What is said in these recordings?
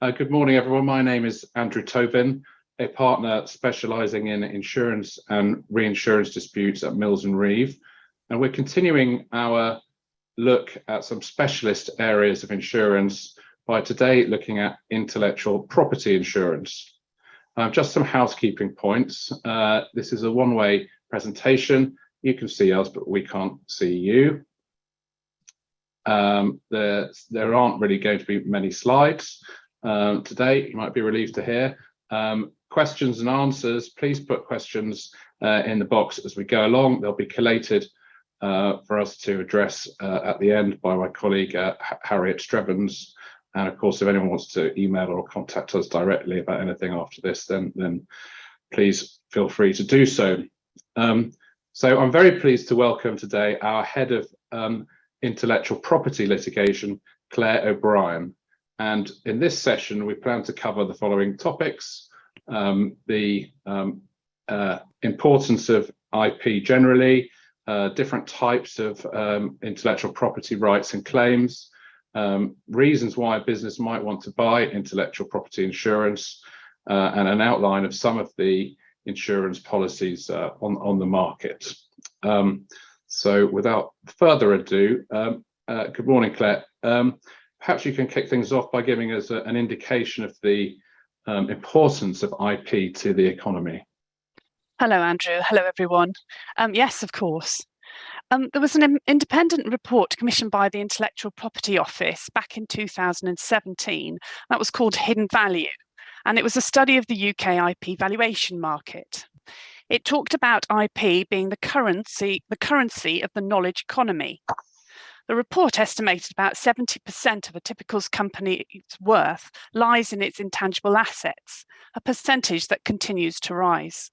Good morning, everyone. My name is Andrew Tobin, a partner specialising in insurance and reinsurance disputes at Mills & Reeve. And we're continuing our look at some specialist areas of insurance by today looking at intellectual property insurance. Just some housekeeping points. This is a one-way presentation. You can see us, but we can't see you. There aren't really going to be many slides today. You might be relieved to hear. Questions and answers, please put questions in the box as we go along. They'll be collated for us to address at the end by my colleague Harriet Strevens. And of course, if anyone wants to email or contact us directly about anything after this, then please feel free to do so. So I'm very pleased to welcome today our head of intellectual property litigation, Claire O'Brien. And in this session, we plan to cover the following topics: the importance of IP generally, different types of intellectual property rights and claims, reasons why a business might want to buy intellectual property insurance, and an outline of some of the insurance policies on the market. So without further ado, good morning, Claire. Perhaps you can kick things off by giving us an indication of the importance of IP to the economy. Hello, Andrew. Hello, everyone. Yes, of course. There was an independent report commissioned by the Intellectual Property Office back in 2017 that was called Hidden Value, and it was a study of the UK IP valuation market. It talked about IP being the currency of the knowledge economy. The report estimated about 70% of a typical company's worth lies in its intangible assets, a percentage that continues to rise.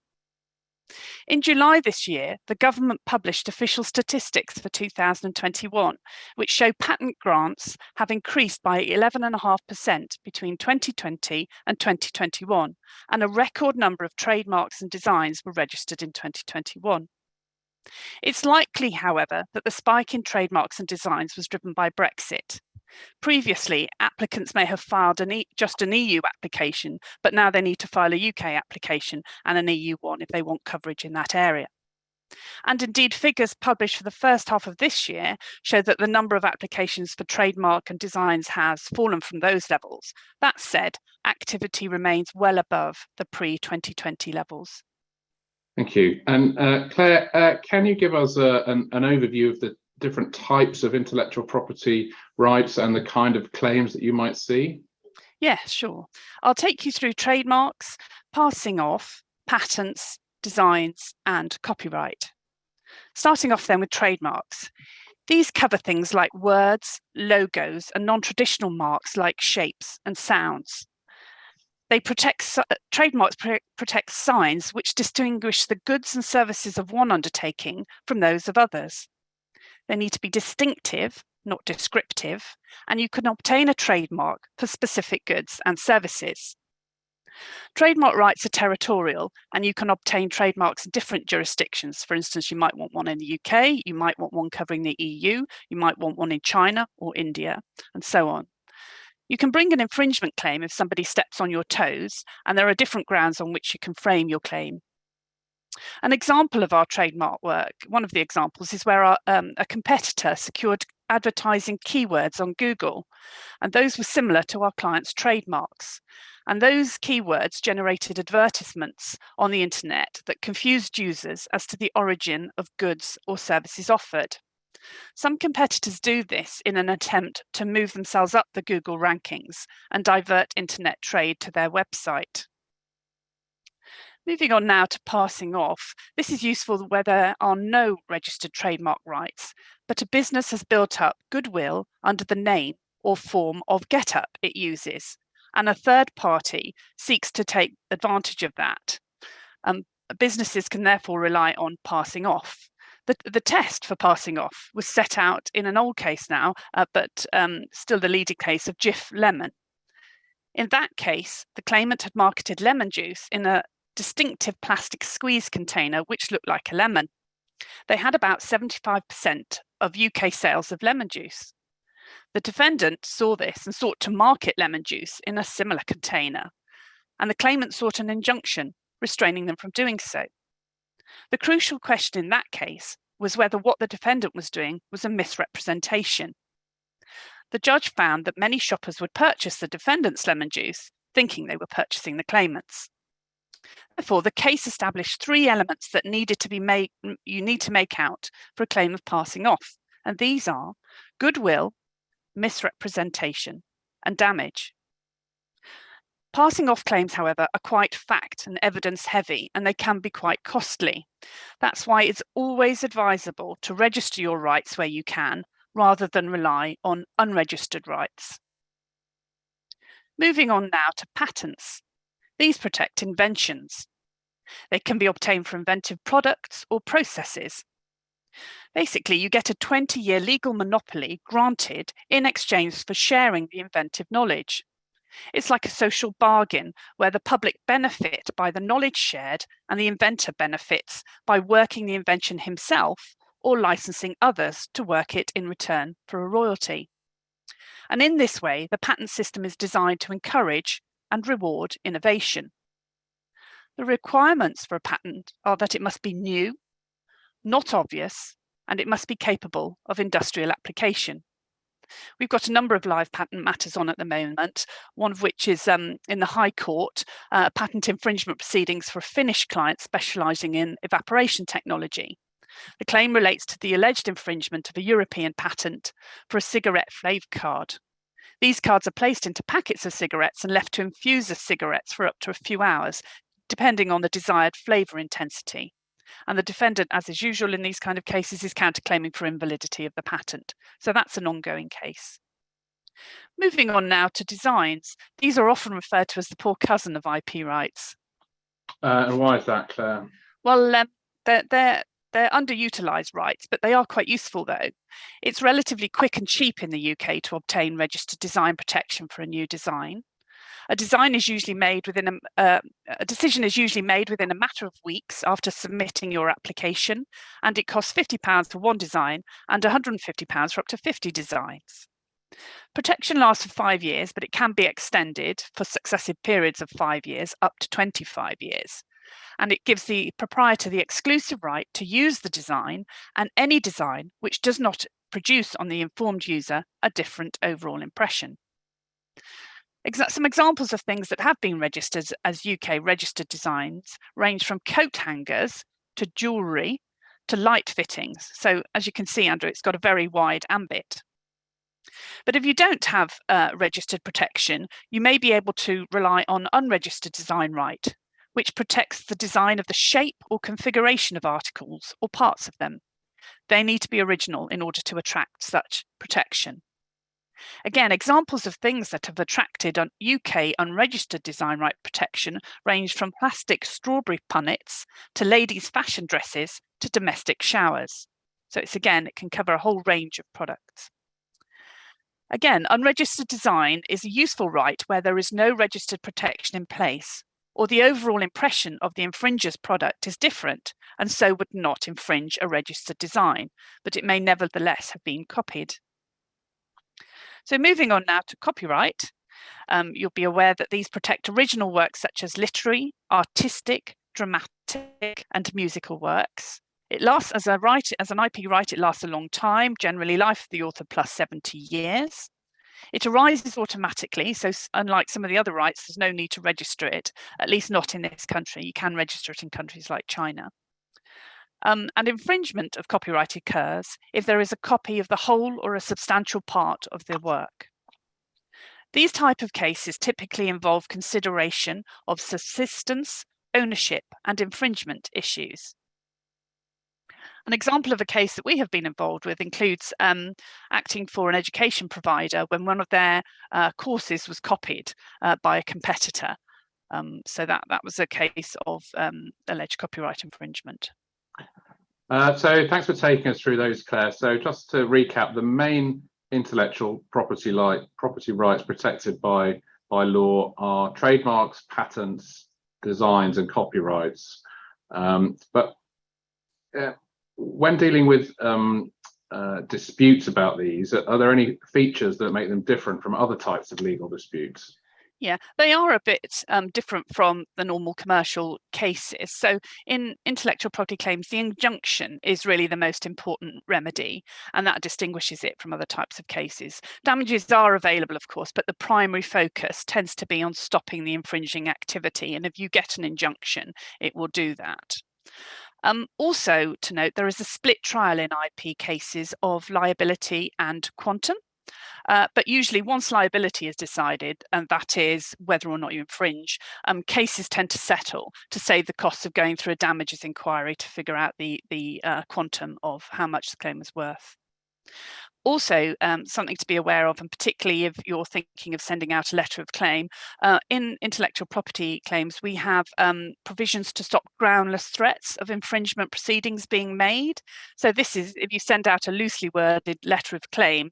In July this year, the government published official statistics for 2021, which show patent grants have increased by 11.5% between 2020 and 2021, and a record number of trademarks and designs were registered in 2021. It's likely, however, that the spike in trademarks and designs was driven by Brexit. Previously, applicants may have filed just an EU application, but now they need to file a UK application and an EU one if they want coverage in that area. And indeed, figures published for the first half of this year show that the number of applications for trademark and designs has fallen from those levels. That said, activity remains well above the pre-2020 levels. Thank you. And Claire, can you give us an overview of the different types of intellectual property rights and the kind of claims that you might see? Yeah, sure. I'll take you through trademarks, passing off, patents, designs, and copyright. Starting off then with trademarks. These cover things like words, logos, and non-traditional marks like shapes and sounds. Trademarks protect signs which distinguish the goods and services of one undertaking from those of others. They need to be distinctive, not descriptive, and you can obtain a trademark for specific goods and services. Trademark rights are territorial, and you can obtain trademarks in different jurisdictions. For instance, you might want one in the UK, you might want one covering the EU, you might want one in China or India, and so on. You can bring an infringement claim if somebody steps on your toes, and there are different grounds on which you can frame your claim. An example of our trademark work, one of the examples, is where a competitor secured advertising keywords on Google, and those were similar to our client's trademarks. And those keywords generated advertisements on the internet that confused users as to the origin of goods or services offered. Some competitors do this in an attempt to move themselves up the Google rankings and divert internet trade to their website. Moving on now to passing off. This is useful where there are no registered trademark rights, but a business has built up goodwill under the name or form of get-up it uses, and a third party seeks to take advantage of that. Businesses can therefore rely on passing off. The test for passing off was set out in an old case now, but still the leading case of Jif Lemon. In that case, the claimant had marketed lemon juice in a distinctive plastic squeeze container which looked like a lemon. They had about 75% of UK sales of lemon juice. The defendant saw this and sought to market lemon juice in a similar container, and the claimant sought an injunction restraining them from doing so. The crucial question in that case was whether what the defendant was doing was a misrepresentation. The judge found that many shoppers would purchase the defendant's lemon juice thinking they were purchasing the claimant's. Therefore, the case established 3 elements that you need to make out for a claim of passing off, and these are goodwill, misrepresentation, and damage. Passing off claims, however, are quite fact and evidence heavy, and they can be quite costly. That's why it's always advisable to register your rights where you can, rather than rely on unregistered rights. Moving on now to patents. These protect inventions. They can be obtained for inventive products or processes. Basically, you get a 20-year legal monopoly granted in exchange for sharing the inventive knowledge. It's like a social bargain where the public benefit by the knowledge shared and the inventor benefits by working the invention himself or licensing others to work it in return for a royalty. And in this way, the patent system is designed to encourage and reward innovation. The requirements for a patent are that it must be new, not obvious, and it must be capable of industrial application. We've got a number of live patent matters on at the moment, one of which is in the High Court, patent infringement proceedings for a Finnish client specialising in evaporation technology. The claim relates to the alleged infringement of a European patent for a cigarette flavour card. These cards are placed into packets of cigarettes and left to infuse the cigarettes for up to a few hours, depending on the desired flavour intensity. And the defendant, as is usual in these kind of cases, is counterclaiming for invalidity of the patent. So that's an ongoing case. Moving on now to designs. These are often referred to as the poor cousin of IP rights. And why is that, Claire? Well, they're underutilised rights, but they are quite useful though. It's relatively quick and cheap in the UK to obtain registered design protection for a new design. A decision is usually made within a matter of weeks after submitting your application, and it costs £50 for one design and £150 for up to 50 designs. Protection lasts for 5 years, but it can be extended for successive periods of 5 years up to 25 years. And it gives the proprietor the exclusive right to use the design and any design which does not produce on the informed user a different overall impression. Some examples of things that have been registered as UK registered designs range from coat hangers to jewellery to light fittings. So as you can see, Andrew, it's got a very wide ambit. But if you don't have registered protection, you may be able to rely on unregistered design right, which protects the design of the shape or configuration of articles or parts of them. They need to be original in order to attract such protection. Again, examples of things that have attracted UK unregistered design right protection range from plastic strawberry punnets to ladies' fashion dresses to domestic showers. So it can cover a whole range of products. Again, unregistered design is a useful right where there is no registered protection in place, or the overall impression of the infringer's product is different and so would not infringe a registered design, but it may nevertheless have been copied. So moving on now to copyright, you'll be aware that these protect original works such as literary, artistic, dramatic, and musical works. It lasts as an IP right, it lasts a long time, generally life of the author plus 70 years. It arises automatically, so unlike some of the other rights, there's no need to register it, at least not in this country. You can register it in countries like China. And infringement of copyright occurs if there is a copy of the whole or a substantial part of the work. These type of cases typically involve consideration of subsistence, ownership, and infringement issues. An example of a case that we have been involved with includes acting for an education provider when one of their courses was copied by a competitor. So that was a case of alleged copyright infringement. So thanks for taking us through those, Claire. So just to recap, the main intellectual property rights protected by law are trademarks, patents, designs, and copyrights. But when dealing with disputes about these, are there any features that make them different from other types of legal disputes? Yeah, they are a bit different from the normal commercial cases. So in intellectual property claims, the injunction is really the most important remedy, and that distinguishes it from other types of cases. Damages are available, of course, but the primary focus tends to be on stopping the infringing activity. And if you get an injunction, it will do that. Also to note, there is a split trial in IP cases of liability and quantum. But usually once liability is decided, and that is whether or not you infringe, cases tend to settle to save the costs of going through a damages inquiry to figure out the quantum of how much the claim was worth. Also, something to be aware of, and particularly if you're thinking of sending out a letter of claim, in intellectual property claims, we have provisions to stop groundless threats of infringement proceedings being made. So this is, if you send out a loosely worded letter of claim,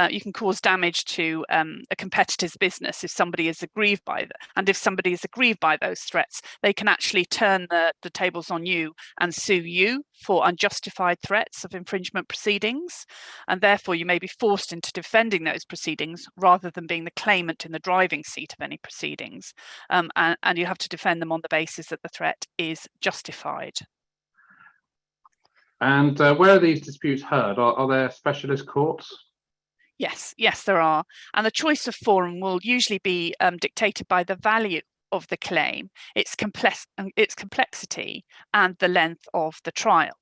you can cause damage to a competitor's business if somebody is aggrieved by that. And if somebody is aggrieved by those threats, they can actually turn the tables on you and sue you for unjustified threats of infringement proceedings. And therefore, you may be forced into defending those proceedings rather than being the claimant in the driving seat of any proceedings. And you have to defend them on the basis that the threat is justified. And where are these disputes heard? Are there specialist courts? Yes, there are. And the choice of forum will usually be dictated by the value of the claim, its complexity, and the length of the trial.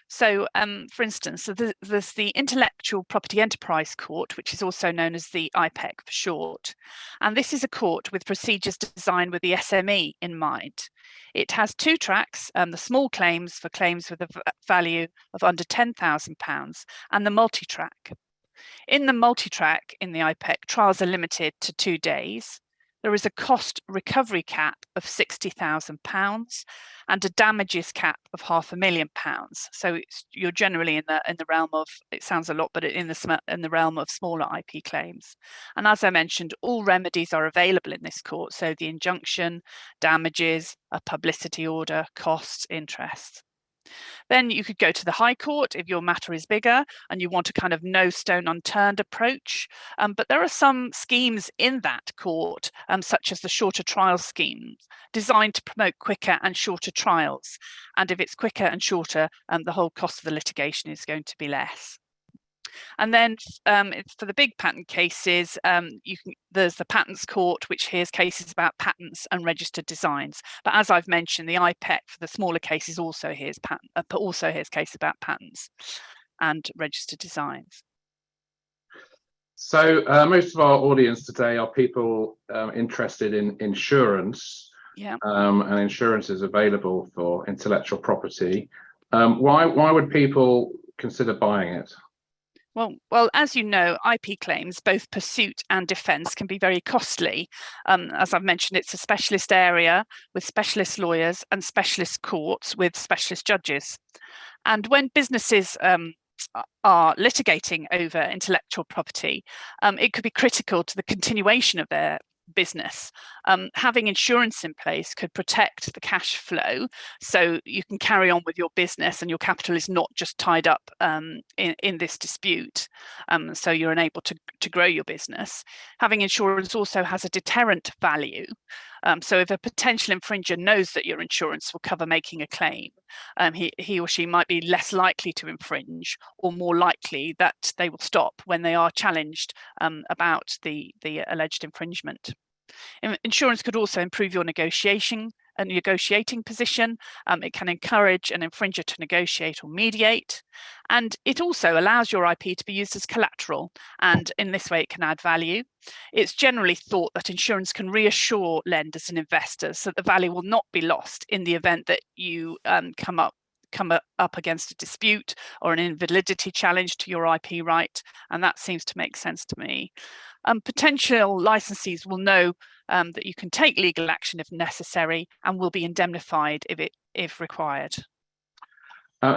So, for instance, there's the Intellectual Property Enterprise Court, which is also known as the IPEC for short. And this is a court with procedures designed with the SME in mind. It has two tracks, the small claims for claims with a value of under £10,000 and the multi-track. In the multi-track in the IPEC, trials are limited to 2 days. There is a cost recovery cap of £60,000 and a damages cap of £500,000. So you're generally in the realm of, it sounds a lot, but in the realm of smaller IP claims. And as I mentioned, all remedies are available in this court. So the injunction, damages, a publicity order, costs, interest. Then you could go to the High Court if your matter is bigger and you want a kind of no stone unturned approach. But there are some schemes in that court, such as the shorter trial schemes, designed to promote quicker and shorter trials. And if it's quicker and shorter, the whole cost of the litigation is going to be less. And then for the big patent cases, there's the Patents Court, which hears cases about patents and registered designs. But as I've mentioned, the IPEC for the smaller cases also hears cases about patents and registered designs. So most of our audience today are people interested in insurance. Yeah. And insurance is available for intellectual property. Why would people consider buying it? Well, as you know, IP claims, both pursuit and defence, can be very costly. As I've mentioned, it's a specialist area with specialist lawyers and specialist courts with specialist judges. And when businesses are litigating over intellectual property, it could be critical to the continuation of their business. Having insurance in place could protect the cash flow so you can carry on with your business and your capital is not just tied up in this dispute, so you're unable to grow your business. Having insurance also has a deterrent value. So if a potential infringer knows that your insurance will cover making a claim, he or she might be less likely to infringe, or more likely that they will stop when they are challenged about the alleged infringement. Insurance could also improve your negotiating position. It can encourage an infringer to negotiate or mediate, and it also allows your IP to be used as collateral, and in this way it can add value. It's generally thought that insurance can reassure lenders and investors that the value will not be lost in the event that you come up against a dispute or an invalidity challenge to your IP right, and that seems to make sense to me. Potential licensees will know that you can take legal action if necessary and will be indemnified if required.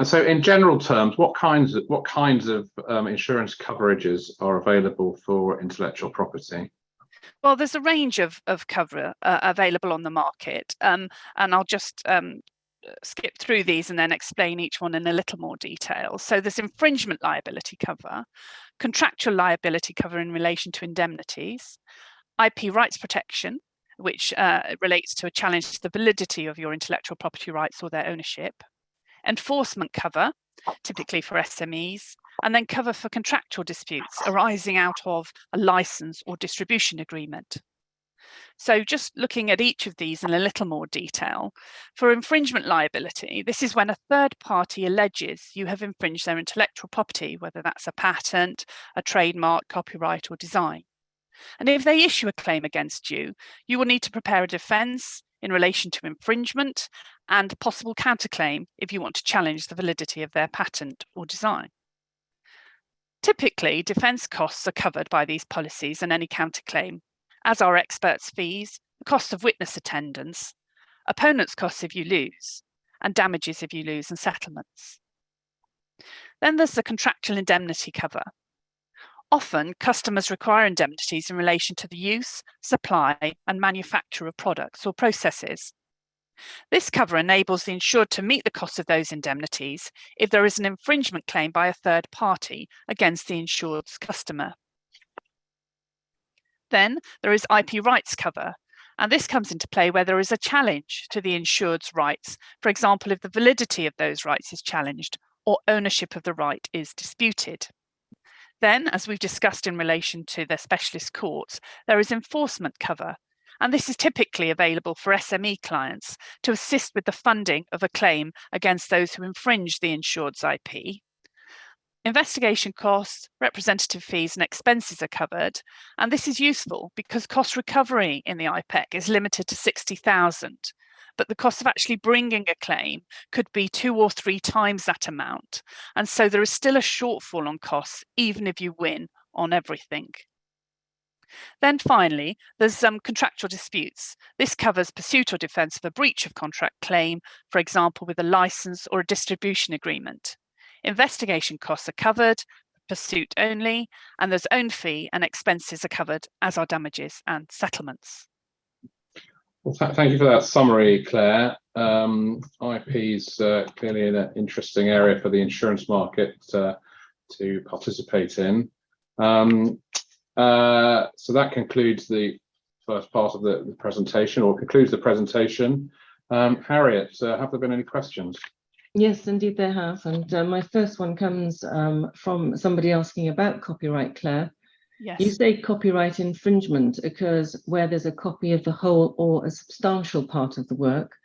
So, in general terms, what kinds of insurance coverages are available for intellectual property? Well, there's a range of cover available on the market, and I'll just skip through these and then explain each one in a little more detail. So there's infringement liability cover, contractual liability cover in relation to indemnities, IP rights protection, which relates to a challenge to the validity of your intellectual property rights or their ownership, enforcement cover, typically for SMEs, and then cover for contractual disputes arising out of a license or distribution agreement. So just looking at each of these in a little more detail, for infringement liability, this is when a third party alleges you have infringed their intellectual property, whether that's a patent, a trademark, copyright, or design. And if they issue a claim against you, you will need to prepare a defence in relation to infringement and possible counterclaim if you want to challenge the validity of their patent or design. Typically, defence costs are covered by these policies and any counterclaim, as are experts' fees, the cost of witness attendance, opponents' costs if you lose, and damages if you lose, and settlements. Then there's the contractual indemnity cover. Often, customers require indemnities in relation to the use, supply, and manufacture of products or processes. This cover enables the insured to meet the cost of those indemnities if there is an infringement claim by a third party against the insured's customer. Then there is IP rights cover, and this comes into play where there is a challenge to the insured's rights, for example, if the validity of those rights is challenged or ownership of the right is disputed. Then, as we've discussed in relation to the specialist courts, there is enforcement cover, and this is typically available for SME clients to assist with the funding of a claim against those who infringe the insured's IP. Investigation costs, representative fees, and expenses are covered, and this is useful because cost recovery in the IPEC is limited to $60,000, but the cost of actually bringing a claim could be 2 or 3 times that amount, and so there is still a shortfall on costs even if you win on everything. Then finally, there's contractual disputes. This covers pursuit or defence of a breach of contract claim, for example, with a licence or a distribution agreement. Investigation costs are covered, pursuit only, and there's own fee and expenses are covered, as are damages and settlements. Well, thank you for that summary, Claire. IP is clearly an interesting area for the insurance market to participate in. So that concludes the first part of the presentation, or concludes the presentation. Harriet, have there been any questions? Yes, indeed there have. And my first one comes from somebody asking about copyright, Claire. Yes. You say copyright infringement occurs where there's a copy of the whole or a substantial part of the work,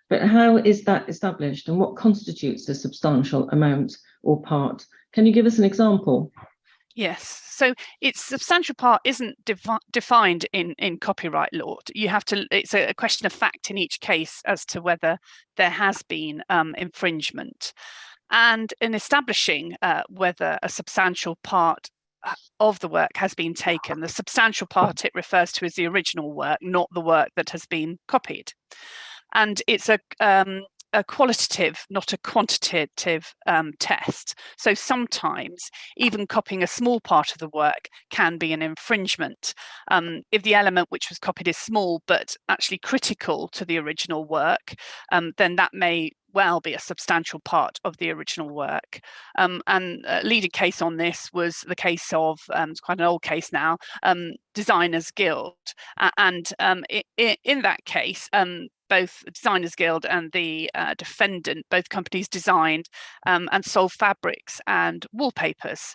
but how is that established and what constitutes a substantial amount or part? Can you give us an example? Yes, so its substantial part isn't defined in copyright law. You have to, it's a question of fact in each case as to whether there has been infringement. And in establishing whether a substantial part of the work has been taken, the substantial part it refers to as the original work, not the work that has been copied. And it's a qualitative, not a quantitative test. So sometimes even copying a small part of the work can be an infringement. If the element which was copied is small but actually critical to the original work, then that may well be a substantial part of the original work. And a leading case on this was the case of, it's quite an old case now, Designers Guild. And in that case, both Designers Guild and the defendant, both companies designed and sold fabrics and wallpapers.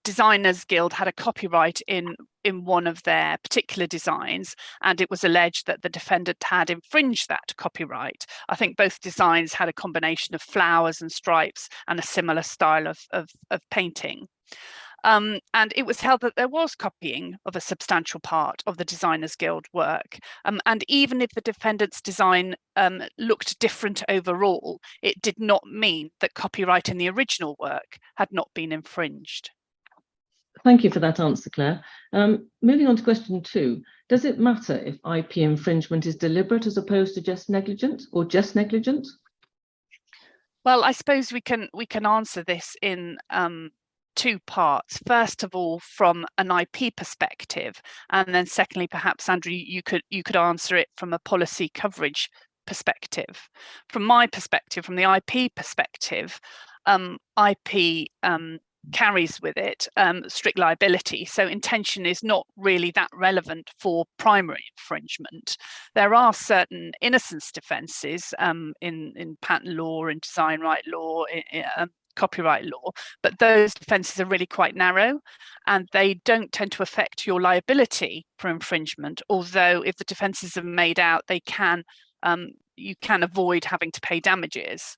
Designers Guild had a copyright in one of their particular designs, and it was alleged that the defendant had infringed that copyright. I think both designs had a combination of flowers and stripes and a similar style of painting. And it was held that there was copying of a substantial part of the Designers Guild work. And even if the defendant's design looked different overall, it did not mean that copyright in the original work had not been infringed. Thank you for that answer, Claire. Moving on to question 2, does it matter if IP infringement is deliberate as opposed to just negligent, or just negligent? Well, I suppose we can answer this in 2 parts. First of all, from an IP perspective, and then secondly, perhaps Andrew, you could answer it from a policy coverage perspective. From my perspective, from the IP perspective, IP carries with it strict liability. So intention is not really that relevant for primary infringement. There are certain innocence defences in patent law, in design right law, copyright law, but those defences are really quite narrow and they don't tend to affect your liability for infringement, although if the defences are made out, they can you can avoid having to pay damages.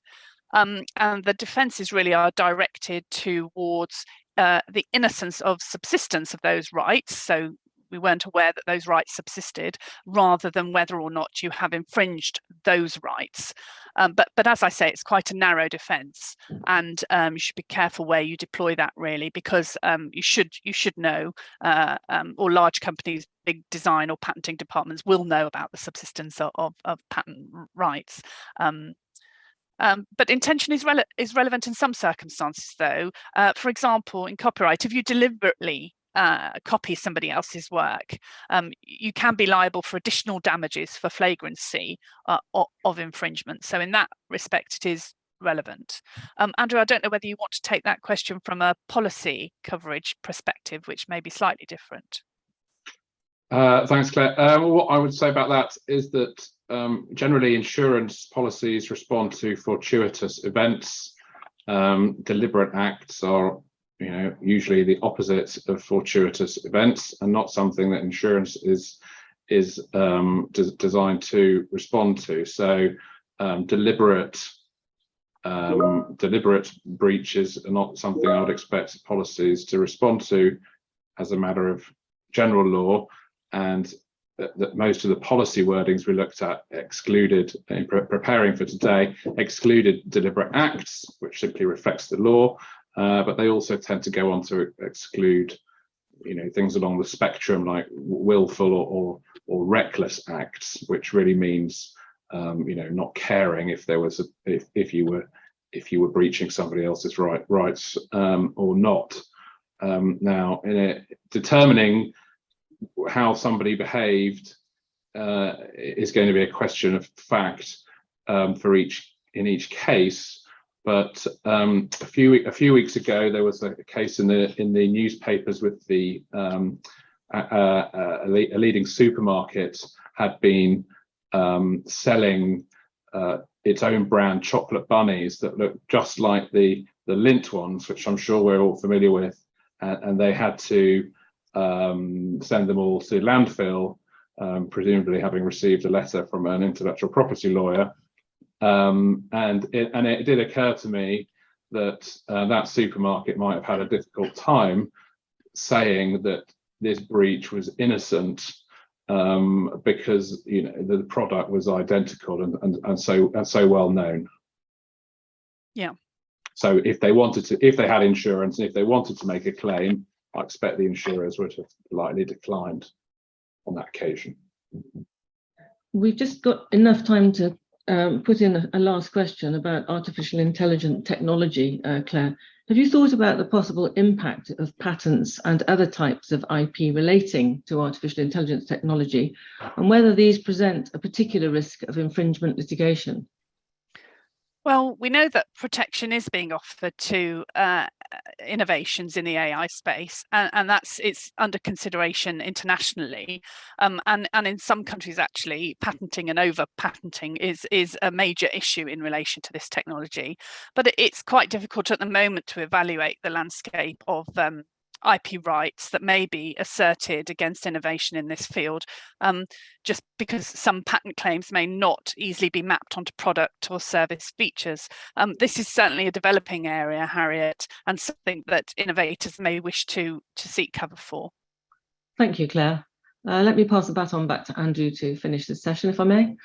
And the defences really are directed towards the innocence of subsistence of those rights. So we weren't aware that those rights subsisted, rather than whether or not you have infringed those rights. But as I say, it's quite a narrow defence, and you should be careful where you deploy that, really, because you should know, or large companies, big design or patenting departments will know about the subsistence of patent rights. But intention is relevant in some circumstances, though. For example, in copyright, if you deliberately copy somebody else's work, you can be liable for additional damages for flagrancy of infringement. So in that respect, it is relevant. Andrew, I don't know whether you want to take that question from a policy coverage perspective, which may be slightly different. Thanks, Claire. What I would say about that is that generally insurance policies respond to fortuitous events. Deliberate acts are, usually the opposite of fortuitous events, and not something that insurance is designed to respond to. So deliberate breaches are not something I would expect policies to respond to as a matter of general law, and that most of the policy wordings we looked at excluded, in preparing for today, excluded deliberate acts, which simply reflects the law, but they also tend to go on to exclude, things along the spectrum like willful or reckless acts, which really means, not caring if there was if you were breaching somebody else's rights or not. Now, in determining how somebody behaved is going to be a question of fact in each case. But a few weeks ago, there was a case in the newspapers with a leading supermarket had been selling its own brand chocolate bunnies that looked just like the Lindt ones, which I'm sure we're all familiar with, and they had to send them all to landfill, presumably having received a letter from an intellectual property lawyer. And it did occur to me that that supermarket might have had a difficult time saying that this breach was innocent, because the product was identical and so well known. Yeah. So if they had insurance and if they wanted to make a claim, I expect the insurers would have likely declined on that occasion. We've just got enough time to put in a last question about artificial intelligence technology, Claire. Have you thought about the possible impact of patents and other types of IP relating to artificial intelligence technology, and whether these present a particular risk of infringement litigation? Well, we know that protection is being offered to innovations in the AI space, and it's under consideration internationally. And in some countries, actually, patenting and over patenting is a major issue in relation to this technology. But it's quite difficult at the moment to evaluate the landscape of IP rights that may be asserted against innovation in this field, just because some patent claims may not easily be mapped onto product or service features. This is certainly a developing area, Harriet, and something that innovators may wish to seek cover for. Thank you, Claire. Let me pass the baton back to Andrew to finish this session, if I may.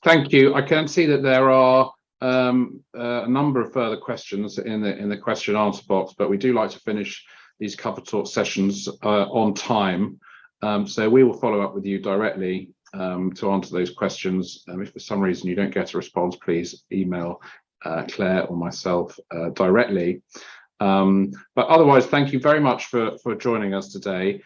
Thank you. I can see that there are a number of further questions in the question and answer box, but we do like to finish these cover talk sessions on time, so we will follow up with you directly to answer those questions. If for some reason you don't get a response, please email Claire or myself directly, but otherwise, thank you very much for joining us today.